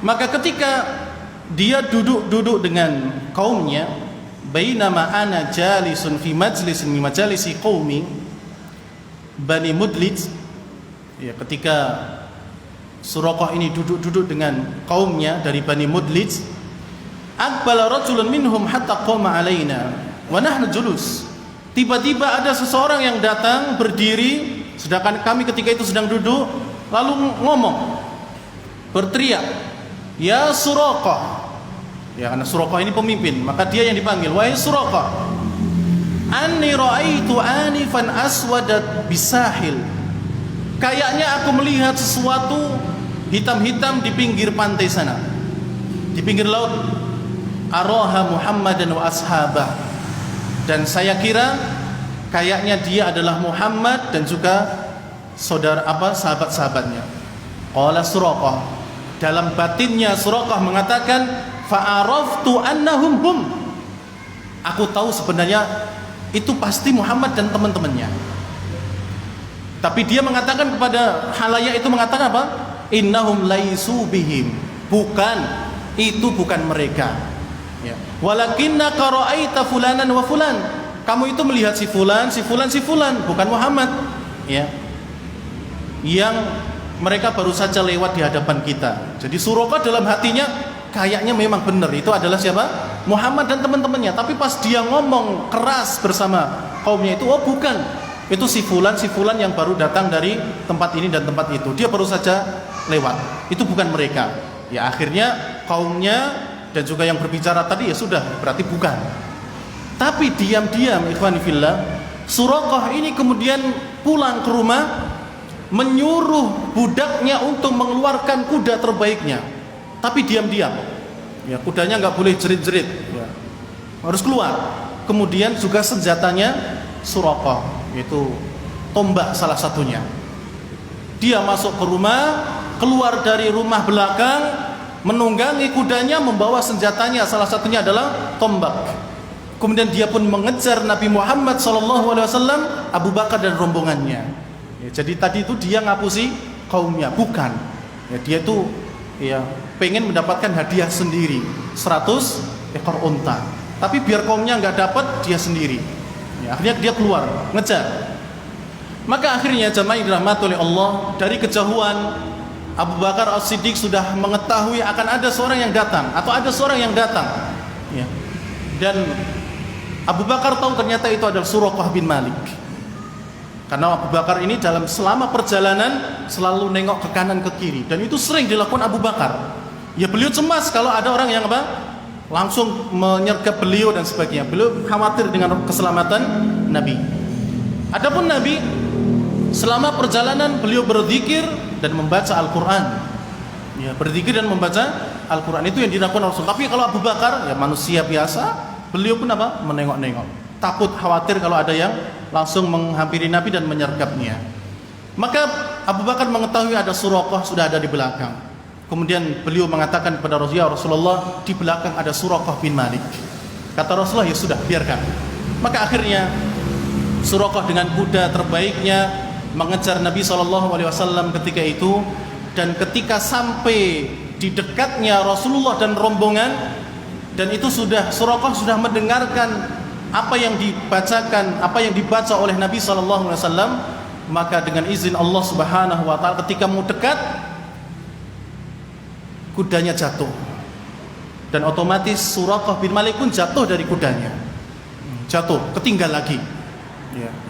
Maka ketika dia duduk dengan kaumnya, bainama ana jalisun fi majlisin min majalisi qaumi Bani Mudlij, ya, ketika Suraqah ini duduk dengan kaumnya dari Bani Mudlij, aqbala rajulun minhum hatta qama alaina wa nahnu julus. Tiba-tiba ada seseorang yang datang berdiri sedangkan kami ketika itu sedang duduk, lalu ngomong, berteriak, "Ya Suraqah." Ya, karena Suraqah ini pemimpin, maka dia yang dipanggil, "Wahai Suraqah, anni ra'aitu anifan aswadat bisahil." Kayaknya aku melihat sesuatu hitam-hitam di pinggir pantai sana, di pinggir laut. Araha Muhammadan wa ashabah. Dan saya kira kayaknya dia adalah Muhammad dan juga sahabat-sahabatnya. Qala Suraqah, dalam batinnya Suraqah mengatakan, fa'araftu annahum hum. Aku tahu sebenarnya itu pasti Muhammad dan teman-temannya. Tapi dia mengatakan kepada halayak itu, mengatakan apa? innahum laisu bihim, bukan, itu bukan mereka. Ya. Walakinnaka ra'aita fulanan wa fulan, kamu itu melihat si fulan, si fulan, si fulan, bukan Muhammad. Ya. Yang mereka baru saja lewat di hadapan kita. Jadi Suraqah dalam hatinya kayaknya memang benar itu adalah siapa? Muhammad dan teman-temannya. Tapi pas dia ngomong keras bersama kaumnya itu, oh bukan, itu si fulan yang baru datang dari tempat ini dan tempat itu. Dia baru saja lewat. Itu bukan mereka. Ya akhirnya kaumnya dan juga yang berbicara tadi ya sudah, berarti bukan. Tapi diam-diam ikhwani fillah, Suraqah ini kemudian pulang ke rumah, menyuruh budaknya untuk mengeluarkan kuda terbaiknya. Tapi diam-diam. Ya, kudanya nggak boleh jerit-jerit. Ya. Harus keluar. Kemudian juga senjatanya Suraqah, yaitu tombak salah satunya. Dia masuk ke rumah, keluar dari rumah belakang, menunggangi kudanya, membawa senjatanya, salah satunya adalah tombak. Kemudian dia pun mengejar Nabi Muhammad SAW, Abu Bakar dan rombongannya. Ya, jadi tadi itu dia ngapusi kaumnya, bukan. Ya, dia itu ya pengen mendapatkan hadiah sendiri, 100 ekor unta. Tapi biar kaumnya nggak dapat, dia sendiri. Ya, akhirnya dia keluar ngejar. Maka akhirnya jamaah yang dirahmati oleh Allah, dari kejauhan Abu Bakar As-Siddiq sudah mengetahui akan ada seorang yang datang atau ada seorang yang datang. Ya. Dan Abu Bakar tahu ternyata itu adalah Suraqah bin Malik. Karena Abu Bakar ini dalam selama perjalanan selalu nengok ke kanan ke kiri, dan itu sering dilakukan Abu Bakar. Ya beliau cemas kalau ada orang yang langsung menyergap beliau dan sebagainya. Beliau khawatir dengan keselamatan Nabi. Adapun Nabi selama perjalanan beliau berzikir dan membaca Al-Quran. Ya, berzikir dan membaca Al-Quran itu yang dilakukan Rasul. Tapi kalau Abu Bakar ya manusia biasa, beliau pun menengok-nengok. Takut khawatir kalau ada yang langsung menghampiri Nabi dan menyergapnya. Maka Abu Bakar mengetahui ada Suraqah sudah ada di belakang. Kemudian beliau mengatakan kepada Rasulullah, di belakang ada Suraqah bin Malik. Kata Rasulullah, ya sudah, biarkan. Maka akhirnya Suraqah dengan kuda terbaiknya mengejar Nabi SAW ketika itu. Dan ketika sampai di dekatnya Rasulullah dan rombongan, dan itu Suraqah sudah mendengarkan apa yang dibacakan, apa yang dibaca oleh Nabi SAW, maka dengan izin Allah Subhanahu wa taala ketika mau dekat, kudanya jatuh. Dan otomatis Suraqah bin Malik pun jatuh dari kudanya. Jatuh, ketinggal lagi.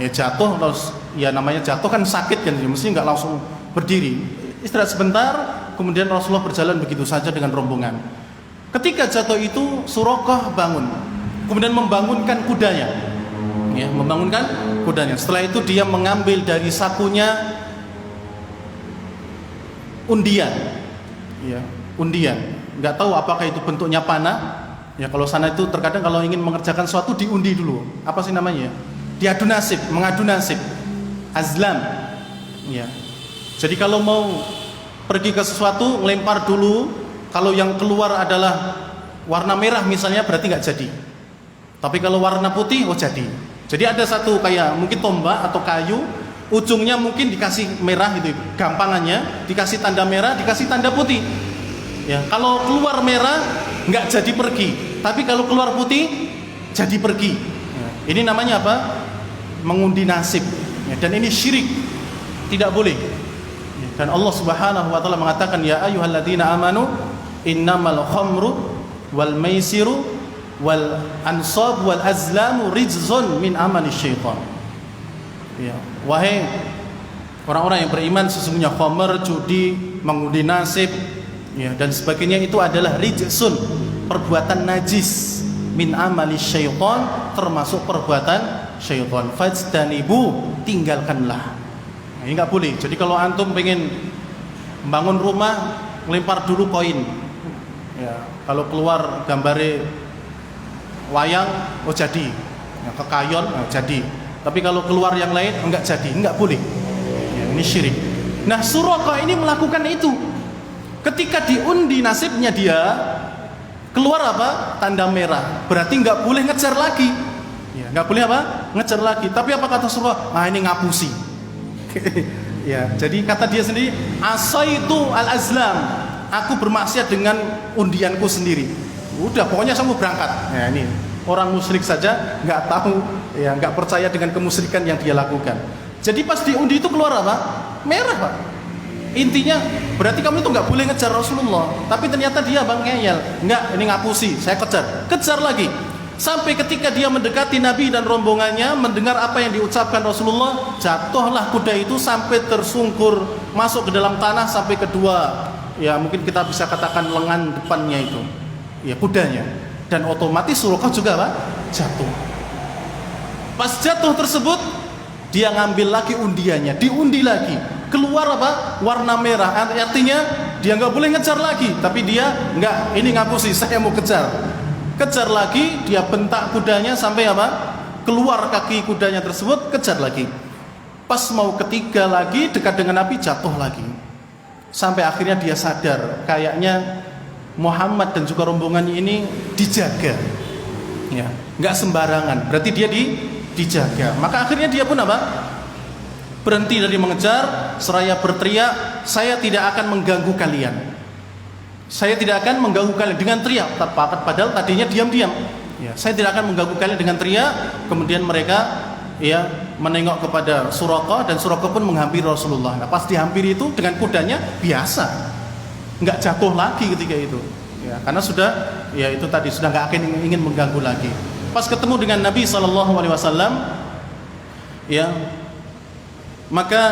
Ya jatuh, terus ya namanya jatuh kan sakit kan, mesti nggak langsung berdiri. Istirahat sebentar, kemudian Rasulullah berjalan begitu saja dengan rombongan. Ketika jatuh itu Suraqah bangun, kemudian membangunkan kudanya. Ya, membangunkan kudanya. Setelah itu dia mengambil dari sakunya undian. Ya, undian. Enggak tahu apakah itu bentuknya panah. Ya, kalau sana itu terkadang kalau ingin mengerjakan sesuatu diundi dulu. Apa sih namanya? Diadu nasib, mengadu nasib. Azlam. Ya. Jadi kalau mau pergi ke sesuatu, ngelempar dulu. Kalau yang keluar adalah warna merah misalnya, berarti nggak jadi. Tapi kalau warna putih, oh jadi. Jadi ada satu kayak mungkin tombak atau kayu, ujungnya mungkin dikasih merah gitu, gampangannya dikasih tanda merah, dikasih tanda putih. Ya, kalau keluar merah nggak jadi pergi, tapi kalau keluar putih jadi pergi. Ya, ini namanya apa? Mengundi nasib. Ya, dan ini syirik, tidak boleh. Ya, dan Allah Subhanahu wa taala mengatakan, ya ayyuhalladzina amanu innamal khamru wal maisiru wal ansab wal azlamu rijzun min amali syaitan. Ya, wahai orang-orang yang beriman, sesungguhnya khamr, judi, mengundi nasib, ya, dan sebagainya itu adalah rijsun, perbuatan najis, min amali syaitan, termasuk perbuatan syaitan. Fajtanibu, tinggalkanlah. Nah, ini enggak boleh. Jadi kalau antum pengen bangun rumah, lempar dulu koin. Ya, kalau keluar gambare wayang, oh jadi. Ya, ke kayon, oh, jadi. Tapi kalau keluar yang lain, enggak jadi, enggak boleh. Ya, ini syirik. Nah, Suraqah ini melakukan itu. Ketika diundi nasibnya dia, keluar apa? Tanda merah. Berarti enggak boleh ngejar lagi. Ya, enggak boleh apa? Ngejar lagi. Tapi apa kata Suraqah? Nah, ini ngapusi. Ya, jadi kata dia sendiri, asaitu al-azlam, aku bermaksiat dengan undianku sendiri. Udah, pokoknya saya mau berangkat. Ya, ini orang musyrik saja nggak tahu, ya nggak percaya dengan kemusyrikan yang dia lakukan. Jadi pas diundi itu keluar apa? Merah, Pak. Intinya berarti kamu itu nggak boleh ngejar Rasulullah. Tapi ternyata dia bang ngeyel, nggak, ini ngapusi, saya kejar lagi. Sampai ketika dia mendekati Nabi dan rombongannya, mendengar apa yang diucapkan Rasulullah, jatuhlah kuda itu sampai tersungkur masuk ke dalam tanah sampai kedua, ya mungkin kita bisa katakan lengan depannya itu, ya kudanya. Dan otomatis Suraqah juga Pak, jatuh. Pas jatuh tersebut, dia ngambil lagi undiannya, diundi lagi, keluar apa? Warna merah. Artinya dia nggak boleh ngejar lagi, tapi dia nggak, ini ngapusi, saya mau kejar. Kejar lagi, dia bentak kudanya sampai apa? Keluar kaki kudanya tersebut, kejar lagi. Pas mau ketiga lagi, dekat dengan Nabi, jatuh lagi. Sampai akhirnya dia sadar, kayaknya Muhammad dan juga rombongannya ini dijaga. Ya, nggak sembarangan. Berarti dia dijaga. Maka akhirnya dia pun apa? Berhenti dari mengejar, seraya berteriak, saya tidak akan mengganggu kalian. Saya tidak akan mengganggu kalian dengan teriak. Padahal tadinya diam-diam. Ya, saya tidak akan mengganggu kalian dengan teriak. Kemudian mereka ya menengok kepada Suraqah dan Suraqah pun menghampiri Rasulullah. Nah, pas dihampiri itu dengan kudanya biasa, nggak jatuh lagi ketika itu. Ya, karena sudah ya itu tadi sudah nggak akan ingin mengganggu lagi. Pas ketemu dengan Nabi SAW, ya maka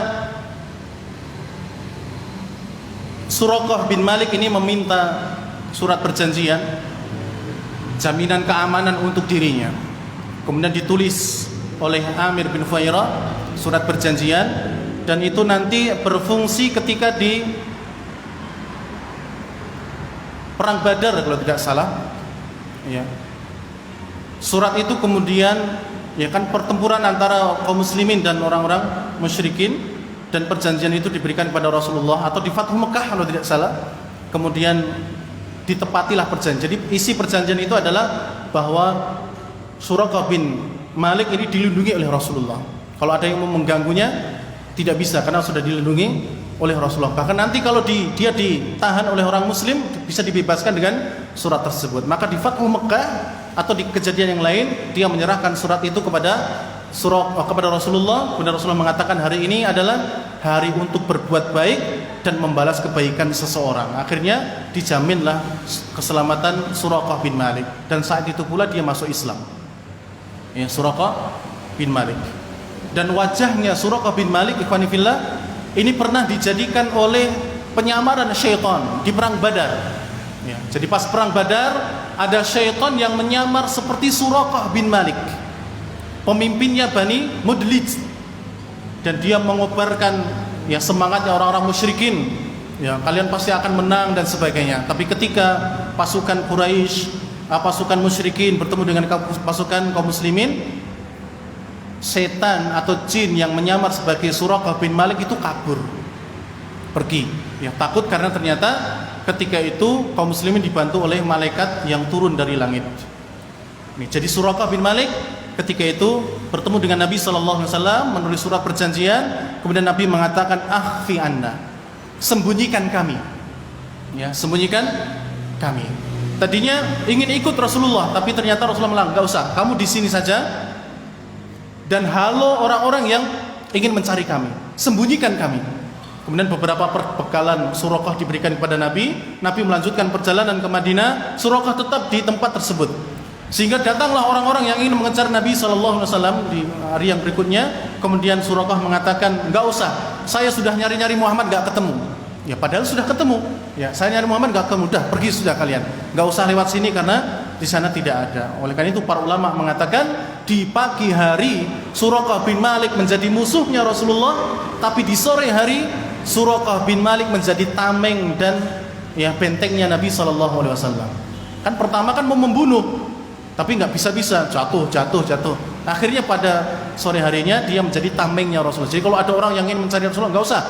Suraqah bin Malik ini meminta surat perjanjian, jaminan keamanan untuk dirinya. Kemudian ditulis oleh Amir bin Fuhairah surat perjanjian, dan itu nanti berfungsi ketika di Perang Badar kalau tidak salah. Ya. Surat itu kemudian ya kan pertempuran antara kaum muslimin dan orang-orang musyrikin. Dan perjanjian itu diberikan kepada Rasulullah atau di Fathu Mekah kalau tidak salah. Kemudian ditepatilah perjanjian. Jadi isi perjanjian itu adalah bahwa Suraqah bin Malik ini dilindungi oleh Rasulullah. Kalau ada yang mau mengganggunya tidak bisa karena sudah dilindungi oleh Rasulullah. Bahkan nanti kalau dia ditahan oleh orang muslim bisa dibebaskan dengan surat tersebut. Maka di Fathu Mekah atau di kejadian yang lain dia menyerahkan surat itu kepada Rasulullah. Kemudian Rasulullah mengatakan hari ini adalah hari untuk berbuat baik dan membalas kebaikan seseorang. Akhirnya dijaminlah keselamatan Suraqah bin Malik, dan saat itu pula dia masuk Islam. Ya, Suraqah bin Malik. Dan wajahnya Suraqah bin Malik ikhwani fillah ini pernah dijadikan oleh penyamaran syaitan di perang Badar. Ya, jadi pas perang Badar ada syaitan yang menyamar seperti Suraqah bin Malik, pemimpinnya Bani Mudlij, dan dia mengobarkan ya semangatnya orang-orang musyrikin, ya kalian pasti akan menang dan sebagainya. Tapi ketika pasukan Quraisy, pasukan musyrikin bertemu dengan pasukan kaum muslimin, setan atau jin yang menyamar sebagai Suraqah bin Malik itu kabur, pergi. Ya takut karena ternyata ketika itu kaum muslimin dibantu oleh malaikat yang turun dari langit. Nih, jadi Suraqah bin Malik ketika itu bertemu dengan Nabi SAW, menulis surat perjanjian. Kemudian Nabi mengatakan, akhfi anna, sembunyikan kami, ya sembunyikan kami. Tadinya ingin ikut Rasulullah, tapi ternyata Rasulullah bilang, nggak usah, kamu di sini saja dan halo orang-orang yang ingin mencari kami, sembunyikan kami. Kemudian beberapa perbekalan Suraqah diberikan kepada Nabi. Nabi melanjutkan perjalanan ke Madinah, Suraqah tetap di tempat tersebut. Sehingga datanglah orang-orang yang ingin mengejar Nabi SAW di hari yang berikutnya. Kemudian Suraqah mengatakan, enggak usah, saya sudah nyari-nyari Muhammad enggak ketemu. Ya padahal sudah ketemu. Ya saya nyari Muhammad enggak ketemu, dah pergi sudah kalian. Enggak usah lewat sini karena di sana tidak ada. Oleh karena itu para ulama mengatakan di pagi hari Suraqah bin Malik menjadi musuhnya Rasulullah, tapi di sore hari Suraqah bin Malik menjadi tameng dan ya bentengnya Nabi SAW. Kan pertama kan mau membunuh, tapi nggak bisa-bisa, jatuh. Akhirnya pada sore harinya dia menjadi tamengnya Rasulullah. Jadi kalau ada orang yang ingin mencari Rasulullah, nggak usah,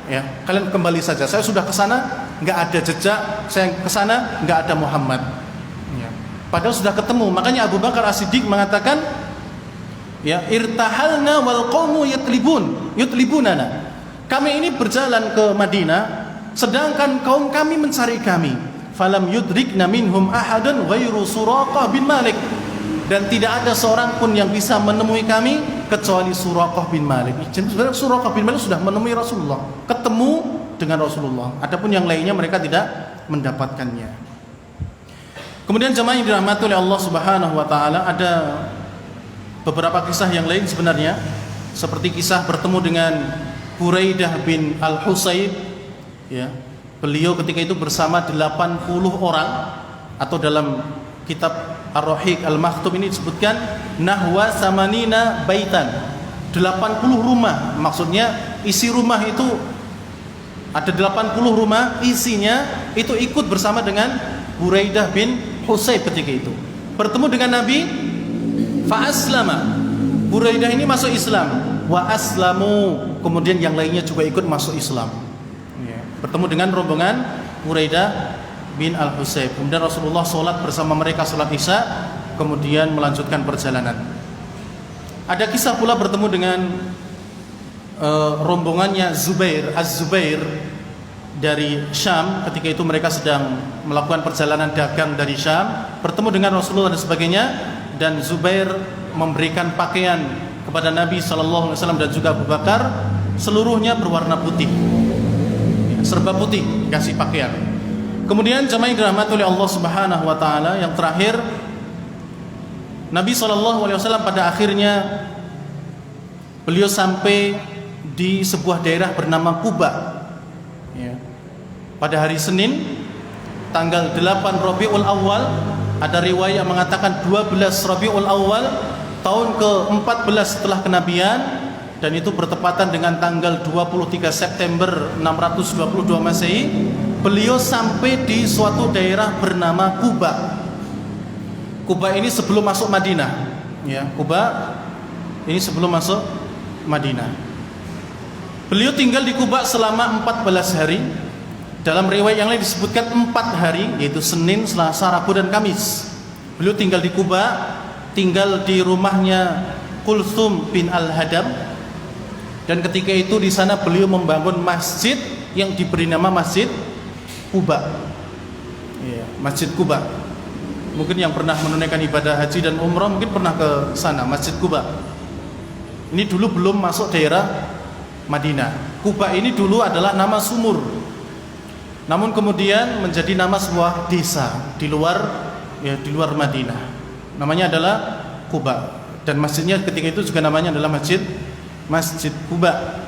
ya kalian kembali saja. Saya sudah ke sana, nggak ada jejak. Saya ke sana, nggak ada Muhammad. Ya. Padahal sudah ketemu. Makanya Abu Bakar As-Siddiq mengatakan, ya irtahalna wal qaumu yutlibunana. kami ini berjalan ke Madinah, sedangkan kaum kami mencari kami. Falam yudrikna minhum ahadan ghairu Suraqah bin Malik. Dan tidak ada seorang pun yang bisa menemui kami kecuali Suraqah bin Malik. Jadi sebenarnya Suraqah bin Malik sudah menemui Rasulullah, ketemu dengan Rasulullah. Adapun yang lainnya mereka tidak mendapatkannya. Kemudian jemaah yang dirahmati oleh Allah Subhanahu wa taala, ada beberapa kisah yang lain sebenarnya, seperti kisah bertemu dengan Buraidah bin Al-Husayb, ya. Beliau ketika itu bersama 80 orang, atau dalam kitab Ar-Rahiq Al-Maktum ini disebutkan nahwa samanina baitan, 80 rumah. Maksudnya isi rumah itu ada 80 rumah, isinya itu ikut bersama dengan Buraidah bin Husayb ketika itu. Bertemu dengan Nabi, fa aslama. Buraidah ini masuk Islam, wa aslamu, kemudian yang lainnya juga ikut masuk Islam. Bertemu dengan rombongan Buraidah bin Al-Husayb. Kemudian Rasulullah sholat bersama mereka, sholat Isya, kemudian melanjutkan perjalanan. Ada kisah pula bertemu dengan rombongannya Zubair, Az-Zubair dari Syam. Ketika itu mereka sedang melakukan perjalanan dagang dari Syam, bertemu dengan Rasulullah dan sebagainya. Dan Zubair memberikan pakaian kepada Nabi SAW dan juga Abu Bakar, seluruhnya berwarna putih, serba putih, kasih pakaian. Kemudian jemaah yang dirahmati oleh Allah Subhanahu wa taala, yang terakhir Nabi SAW pada akhirnya beliau sampai di sebuah daerah bernama Quba, ya. Pada hari Senin tanggal 8 Rabiul Awal, ada riwayat yang mengatakan 12 Rabiul Awal tahun ke-14 setelah kenabian, dan itu bertepatan dengan tanggal 23 September 622 Masehi. Beliau sampai di suatu daerah bernama Quba. Quba ini sebelum masuk Madinah, ya. Quba ini sebelum masuk Madinah. Beliau tinggal di Quba selama 14 hari. Dalam riwayat yang lain disebutkan 4 hari, yaitu Senin, Selasa, Rabu, dan Kamis. Beliau tinggal di Quba, tinggal di rumahnya Kulthum bin Al-Hadam. Dan ketika itu di sana beliau membangun masjid yang diberi nama Masjid Quba. Ya, Masjid Quba. Mungkin yang pernah menunaikan ibadah haji dan umrah mungkin pernah ke sana, Masjid Quba. Ini dulu belum masuk daerah Madinah. Quba ini dulu adalah nama sumur, namun kemudian menjadi nama sebuah desa di luar, ya, di luar Madinah. Namanya adalah Quba, dan masjidnya ketika itu juga namanya adalah Masjid Quba.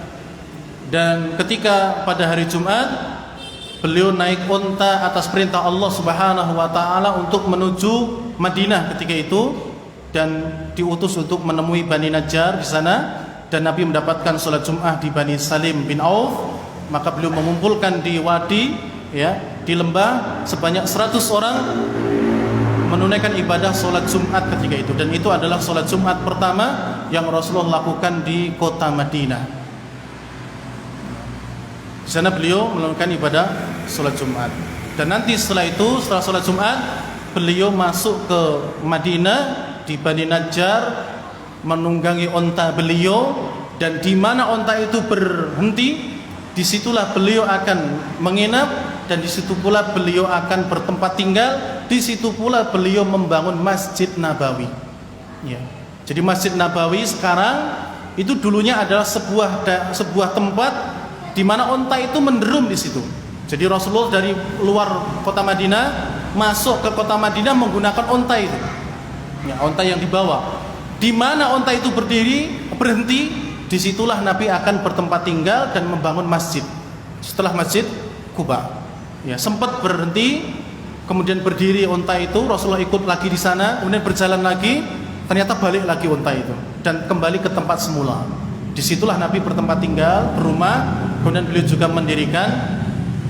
Dan ketika pada hari Jumat beliau naik unta atas perintah Allah Subhanahu wa taala untuk menuju Madinah ketika itu, dan diutus untuk menemui Bani Najjar di sana. Dan Nabi mendapatkan sholat Jum'ah di Bani Salim bin Auf. Maka beliau mengumpulkan di wadi, ya, di lembah sebanyak 100 orang menunaikan ibadah sholat Jumat ketika itu. Dan itu adalah sholat Jumat pertama yang Rasulullah lakukan di kota Madinah. Di sana beliau melakukan ibadah sholat Jumat. Dan nanti setelah itu, setelah sholat Jumat, beliau masuk ke Madinah di Bani Najjar, menunggangi onta beliau, dan di mana onta itu berhenti, disitulah beliau akan menginap, dan disitu pula beliau akan bertempat tinggal. Di situ pula beliau membangun Masjid Nabawi, ya. Jadi Masjid Nabawi sekarang itu dulunya adalah sebuah tempat di mana onta itu menderum di situ. Jadi Rasulullah dari luar kota Madinah masuk ke kota Madinah menggunakan onta itu, ya, onta yang dibawa. Di mana onta itu berhenti, disitulah Nabi akan bertempat tinggal dan membangun masjid. Setelah Masjid Quba, ya, sempat berhenti, kemudian berdiri onta itu, Rasulullah ikut lagi di sana, kemudian berjalan lagi, ternyata balik lagi onta itu dan kembali ke tempat semula. Disitulah Nabi bertempat tinggal, berumah, kemudian beliau juga mendirikan,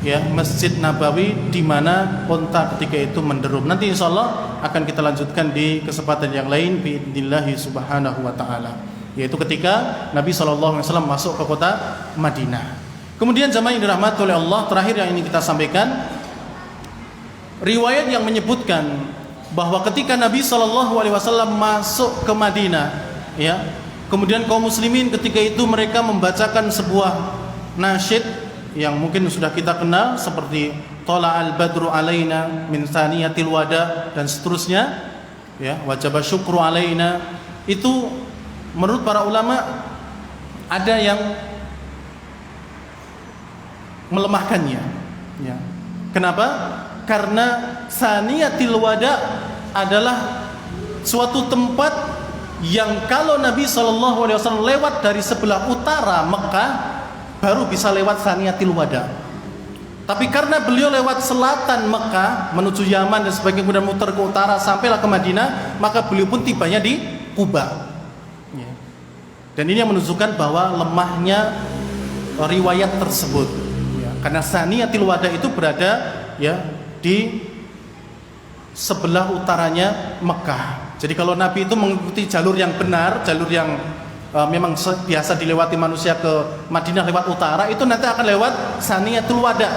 ya, Masjid Nabawi di mana onta ketika itu menderum. Nanti insyaallah akan kita lanjutkan di kesempatan yang lain biidznillah subhanahu wa ta'ala, yaitu ketika Nabi SAW masuk ke kota Madinah. Kemudian jamaah yang dirahmati oleh Allah, terakhir yang ingin kita sampaikan, riwayat yang menyebutkan bahwa ketika Nabi SAW masuk ke Madinah, ya, kemudian kaum muslimin ketika itu mereka membacakan sebuah nasyid yang mungkin sudah kita kenal seperti Thala'al badru alaina min saniyatil wada dan seterusnya, ya, wajaba syukru alaina. Itu menurut para ulama ada yang melemahkannya, ya. Kenapa? Karena saniyatil wada adalah suatu tempat yang kalau Nabi SAW lewat dari sebelah utara Mekah baru bisa lewat saniyatil wada. Tapi karena beliau lewat selatan Mekah menuju Yaman dan sebagainya, kemudian muter ke utara sampailah ke Madinah, maka beliau pun tibanya di Quba. Ya. Dan ini yang menunjukkan bahwa lemahnya riwayat tersebut. Ya. Karena saniyatil wada itu berada, ya, di sebelah utaranya Mekah. Jadi kalau Nabi itu mengikuti jalur yang benar, jalur yang memang biasa dilewati manusia ke Madinah lewat utara, itu nanti akan lewat Saniyatul Wada,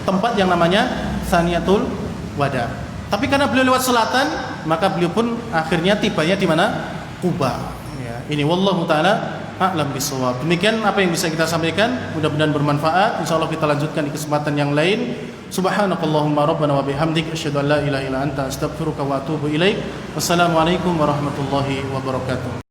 tempat yang namanya Saniyatul Wada. Tapi karena beliau lewat selatan, maka beliau pun akhirnya tibanya di mana? Quba. Ya, ini wallahu taala a'lam bishawab. Demikian apa yang bisa kita sampaikan, mudah-mudahan bermanfaat. Insyaallah kita lanjutkan di kesempatan yang lain. Subhanakallahumma rabbana wa bihamdik asyhadu an la ilaha illa anta astaghfiruka wa atubu ilaik. Wassalamualaikum warahmatullahi wabarakatuh.